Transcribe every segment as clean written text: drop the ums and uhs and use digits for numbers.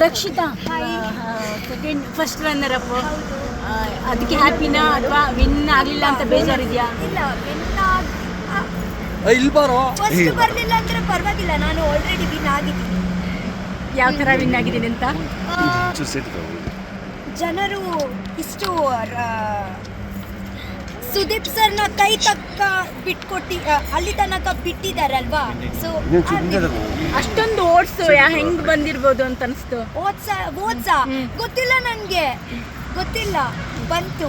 Rakshita second first runner up ಅದಕ್ಕೆ ಹ್ಯಾಪಿನಾ ಅಥವಾ ವಿನ್ ಆಗಲಿಲ್ಲ ಅಂತ ಬೇಜಾರಿದೆಯಾ? ಇಲ್ಲ, ಇಲ್ಲಿ ಬಾರೋ. ಫಸ್ಟ್ ಬರಲಿಲ್ಲ ಅಂದ್ರೆ ಪರವಾಗಿಲ್ಲ, ನಾನು ಆಲ್ರೆಡಿ ವಿನ್ ಆಗಿದ್ದೀನಿ. ಯಾವ ಥರ ವಿನ್ ಆಗಿದ್ದೀನಿ ಅಂತ? ಜನರು ಇಷ್ಟು ಸುದೀಪ್ ಸರ್ನ ಕೈ ತಕ್ಕ ಬಿಟ್ಕೊಟ್ಟಿ ಅಲ್ಲಿ ತನಕ ಬಿಟ್ಟಿದಾರಲ್ವಾ, ಸೊ ಅಷ್ಟೊಂದು ಓಟ್ಸು ಹೆಂಗ್ ಬಂದಿರ್ಬೋದು ಅಂತ ಅನಿಸ್ತು. ಓದ್ಸಾ ಗೊತ್ತಿಲ್ಲ, ನನಗೆ ಗೊತ್ತಿಲ್ಲ, ಬಂತು.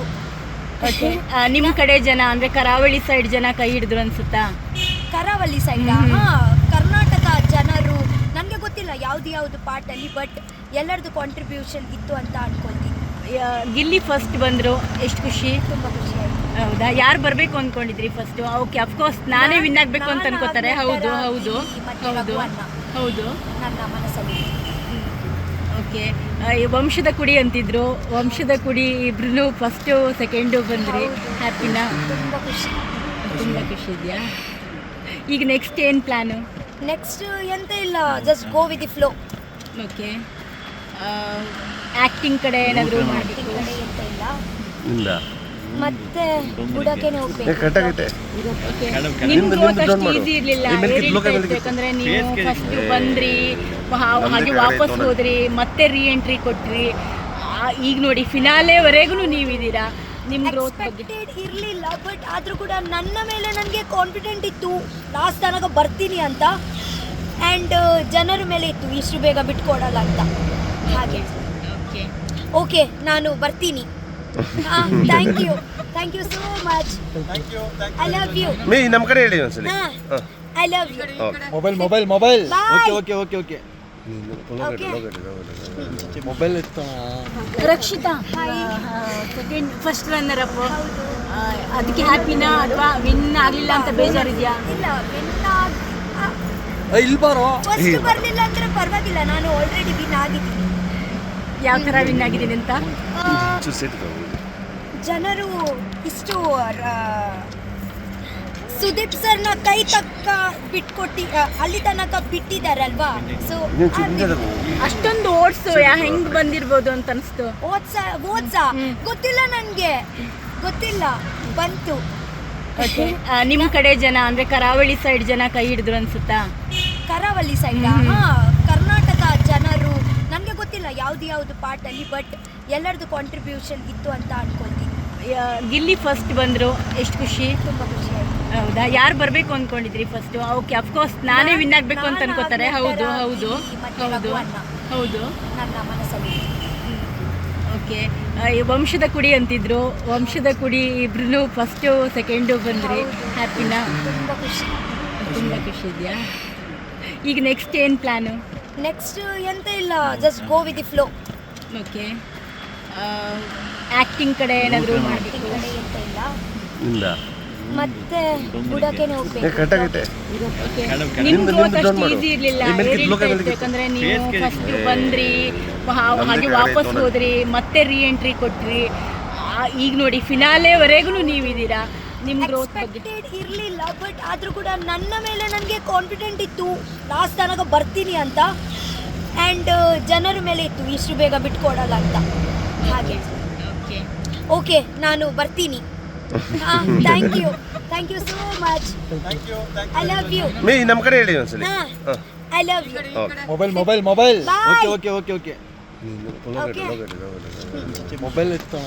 ಓಕೆ, ನಿಮ್ಮ ಕಡೆ ಜನ ಅಂದ್ರೆ ಕರಾವಳಿ ಸೈಡ್ ಜನ ಕೈ ಹಿಡಿದ್ರು ಅನ್ಸುತ್ತಾ? ಕರಾವಳಿ ಸೈಡ್ ಕರ್ನಾಟಕ ಜನರು ನನಗೆ ಗೊತ್ತಿಲ್ಲ ಯಾವ್ದು ಪಾರ್ಟಲ್ಲಿ, ಬಟ್ ಎಲ್ಲರದ್ದು ಕಾಂಟ್ರಿಬ್ಯೂಷನ್ ಇತ್ತು ಅಂತ ಅನ್ಕೊಳ್ತೀನಿ. ಗಿಲ್ಲಿ ಫಸ್ಟ್ ಬಂದ್ರು, ಎಷ್ಟು ಖುಷಿ. ತುಂಬ ಖುಷಿ ಆಯ್ತು. ಹೌದಾ, ಯಾರು ಬರಬೇಕು ಅಂದ್ಕೊಂಡಿದ್ರಿ ಫಸ್ಟ್? ಓಕೆ, ಅಫ್ಕೋರ್ಸ್ ನಾನೇ ವಿನ್ ಆಗಬೇಕು ಅಂತ ಅನ್ಕೋತಾರೆ. ಹೌದು ಹೌದು ಹೌದು ಹೌದು, ನನ್ನ ಮನಸ್ಸಲ್ಲಿ. ಓಕೆ, ವಂಶದ ಕುಡಿ ಅಂತಿದ್ರು, ವಂಶದ ಕುಡಿ ಇಬ್ರು ಫಸ್ಟು ಸೆಕೆಂಡು ಬಂದ್ರಿ. ಹ್ಯಾಪಿನಾ? ತುಂಬ ಖುಷಿ, ತುಂಬ ಖುಷಿ ಇದೆಯಾ? ಈಗ ನೆಕ್ಸ್ಟ್ ಏನು ಪ್ಲ್ಯಾನು? ನೆಕ್ಸ್ಟ್ ಎಂತ ಇಲ್ಲ, just go with the flow. Okay, acting ಕಡೆ ಏನಾದರೂ ಮಾಡಬೇಕು? ಕಡೆ ಎಂತ ಇಲ್ಲ, ಇಲ್ಲ ಮತ್ತೆ ಬುಡಕೆನೆ ಹೋಗ್ಬೇಕು. ಓಕೆ, ನಿಮ್ಮ ಗ್ರೋತ್ ಅಷ್ಟು ಈಸಿ ಇರಲಿಲ್ಲ, ಯಾಕಂದರೆ ನೀವು ಫಸ್ಟ್ ಬಂದ್ರಿ, ಹಾಗೆ ವಾಪಸ್ ಹೋದ್ರಿ, ಮತ್ತೆ ರೀ ಎಂಟ್ರಿ ಕೊಟ್ರಿ. ಈಗ ನೋಡಿ ಫಿನಾಲೆವರೆಗೂ ನೀವಿದ್ದೀರಾ. ನಿಮ್ಮ ಗ್ರೋತ್ ಎಕ್ಸ್ಪೆಕ್ಟೆಡ್ ಇರಲಿಲ್ಲ, ಬಟ್ ಆದರೂ ಕೂಡ ನನ್ನ ಮೇಲೆ ನನಗೆ ಕಾನ್ಫಿಡೆಂಟ್ ಇತ್ತು ಲಾಸ್ಟ್ ತನಕ ಬರ್ತೀನಿ ಅಂತ, ಆ್ಯಂಡ್ ಜನರ ಮೇಲೆ ಇತ್ತು ಇಷ್ಟು ಬೇಗ ಬಿಟ್ಕೊಡಲ್ಲ ಅಂತ. ಹಾಗೆ ಓಕೆ ಓಕೆ, ನಾನು ಬರ್ತೀನಿ. Thank you so much. I love you. ನಮ್ಮ ಕಡೆ ಹೇಳಿ ಒಂದ್ಸಲಿ. I love you. Mobile bye. Okay mobile ಇತ್ತು. Rakshitha second first runner up ಅದಕ್ಕೆ ಹ್ಯಾಪಿನಾ ಅಥವಾ ವಿನ್ ಆಗಲಿಲ್ಲ ಅಂತ ಬೇಜಾರಿದೆಯಾ? ಇಲ್ಲ, ಇಲ್ಲಿ ಬಾರೋ. ಫಸ್ಟ್ ಬರಲಿಲ್ಲ ಅಂದ್ರೆ ಪರವಾಗಿಲ್ಲ, ನಾನು ಆಲ್ರೆಡಿ ವಿನ್ ಆಗಿದ್ದೀನಿ. ಯಾವ ಥರ ವಿನ್ ಆಗಿದ್ದೀನಿ ಅಂತ? ಜನರು ಇಷ್ಟು ಸುದೀಪ್ ಸರ್ನ ಕೈ ತಕ್ಕ ಬಿಟ್ಕೊಟ್ಟಿ ಅಲ್ಲಿ ತನಕ ಬಿಟ್ಟಿದಾರಲ್ವಾ, ಸೊ ಅಷ್ಟೊಂದು ಓಟ್ಸು ಹೆಂಗ್ ಬಂದಿರ್ಬೋದು ಅಂತ ಅನಿಸ್ತು. ಓದ್ಸಾ ಗೊತ್ತಿಲ್ಲ, ನನಗೆ ಗೊತ್ತಿಲ್ಲ, ಬಂತು. ಓಕೆ, ನಿಮ್ಮ ಕಡೆ ಜನ ಅಂದ್ರೆ ಕರಾವಳಿ ಸೈಡ್ ಜನ ಕೈ ಹಿಡಿದ್ರು ಅನ್ಸುತ್ತಾ? ಕರಾವಳಿ ಸೈಡ್ ಕರ್ನಾಟಕ ಜನರು ನನಗೆ ಗೊತ್ತಿಲ್ಲ ಯಾವ್ದು ಪಾರ್ಟಲ್ಲಿ, ಬಟ್ ಎಲ್ಲರದ್ದು ಕಾಂಟ್ರಿಬ್ಯೂಷನ್ ಇತ್ತು ಅಂತ ಅನ್ಕೊಳ್ತೀನಿ. ಗಿಲ್ಲಿ ಫಸ್ಟ್ ಬಂದ್ರು, ಎಷ್ಟು ಖುಷಿ. ತುಂಬ ಖುಷಿ ಆಯ್ತು. ಹೌದಾ, ಯಾರು ಬರಬೇಕು ಅಂದ್ಕೊಂಡಿದ್ರಿ ಫಸ್ಟ್? ಓಕೆ, ಅಫ್ಕೋರ್ಸ್ ನಾನೇ ವಿನ್ ಆಗಬೇಕು ಅಂತ ಅನ್ಕೋತಾರೆ. ಹೌದು ಹೌದು ಹೌದು ಹೌದು, ನನ್ನ ಮನಸ್ಸಲ್ಲಿ. ಓಕೆ, ವಂಶದ ಕುಡಿ ಅಂತಿದ್ರು, ವಂಶದ ಕುಡಿ ಇಬ್ರು ಫಸ್ಟು ಸೆಕೆಂಡು ಬಂದ್ರಿ. ಹ್ಯಾಪಿನಾ? ತುಂಬ ಖುಷಿ, ತುಂಬ ಖುಷಿ ಇದೆಯಾ? ಈಗ ನೆಕ್ಸ್ಟ್ ಏನು ಪ್ಲ್ಯಾನು? ನೆಕ್ಸ್ಟ್ ಎಂತ ಇಲ್ಲ, just go with the flow. Okay, acting ಕಡೆ ಏನಾದರೂ ಮಾಡಬೇಕು? ಕಡೆ ಎಂತ ಇಲ್ಲ, ಇಲ್ಲ ಮತ್ತೆ ಬುಡಕೆನೆ ಹೋಗ್ಬೇಕು. ಓಕೆ, ನಿಮ್ಮ ಗ್ರೋತ್ ಅಷ್ಟು ಈಸಿ ಇರಲಿಲ್ಲ, ಯಾಕಂದರೆ ನೀವು ಫಸ್ಟ್ ಬಂದ್ರಿ, ಹಾಗೆ ವಾಪಸ್ ಹೋದ್ರಿ, ಮತ್ತೆ ರೀ ಎಂಟ್ರಿ ಕೊಟ್ರಿ. ಈಗ ನೋಡಿ ಫಿನಾಲೆವರೆಗೂ ನೀವಿದ್ದೀರಾ. ನಿಮ್ಮ ಗ್ರೋತ್ ಎಕ್ಸ್ಪೆಕ್ಟೆಡ್ ಇರಲಿಲ್ಲ, ಬಟ್ ಆದರೂ ಕೂಡ ನನ್ನ ಮೇಲೆ ನನಗೆ ಕಾನ್ಫಿಡೆಂಟ್ ಇತ್ತು ಲಾಸ್ಟ್ ತನಕ ಬರ್ತೀನಿ ಅಂತ, ಆ್ಯಂಡ್ ಜನರ ಮೇಲೆ ಇತ್ತು ಇಷ್ಟು ಬೇಗ ಬಿಟ್ಕೊಡಲ್ಲ ಅಂತ. ಹಾಗೆ ಓಕೆ ಓಕೆ, ನಾನು ಬರ್ತೀನಿ. Thank you so much. I love you. ನಮ್ಮ ಕಡೆ ಹೇಳಿ ಒಂದ್ಸಲಿ. I love you. Mobile bye. Okay mobile ಇತ್ತು.